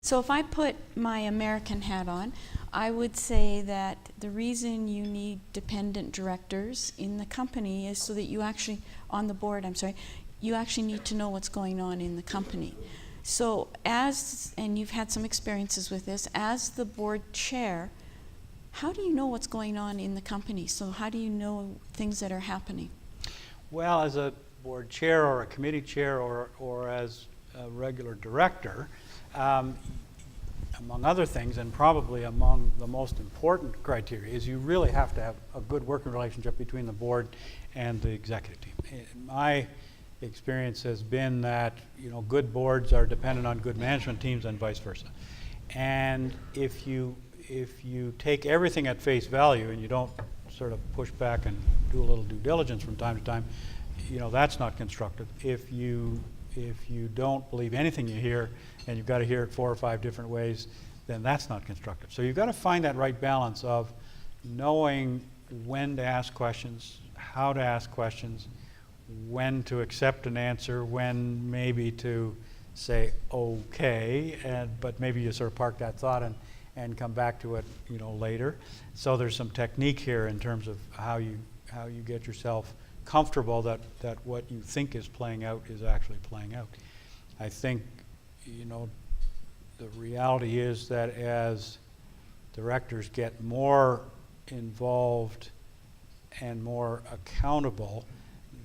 So if I put my American hat on, I would say that the reason you need dependent directors in the company is so that you actually, on the board, I'm sorry, you actually need to know what's going on in the company. So as, and you've had some experiences with this, as the board chair, how do you know what's going on in the company? So how do you know things that are happening? Well, as a board chair or a committee chair or as a regular director, among other things, and probably among the most important criteria, is you really have to have a good working relationship between the board and the executive team. My experience has been that, you know, good boards are dependent on good management teams and vice versa. And if you take everything at face value and you don't sort of push back and do a little due diligence from time to time, you know, that's not constructive. If you don't believe anything you hear and you've got to hear it 4 or 5 different ways, then that's not constructive. So you've got to find that right balance of knowing when to ask questions, how to ask questions, when to accept an answer, when maybe to say okay, but maybe you sort of park that thought and come back to it, you know, later. So there's some technique here in terms of how you get yourself comfortable that what you think is playing out is actually playing out. I think, you know, the reality is that as directors get more involved and more accountable,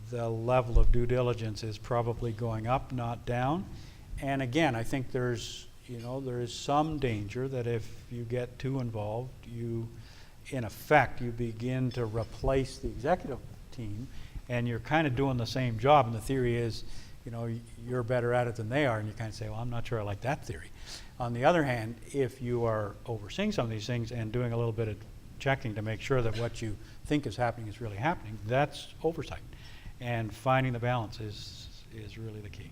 the level of due diligence is probably going up, not down. And again, I think there is some danger that if you get too involved, in effect, you begin to replace the executive team, and you're kind of doing the same job. And the theory is, you know, you're better at it than they are, and you kind of say, well, I'm not sure I like that theory. On the other hand, if you are overseeing some of these things and doing a little bit of checking to make sure that what you think is happening is really happening, that's oversight. And finding the balance is really the key.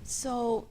So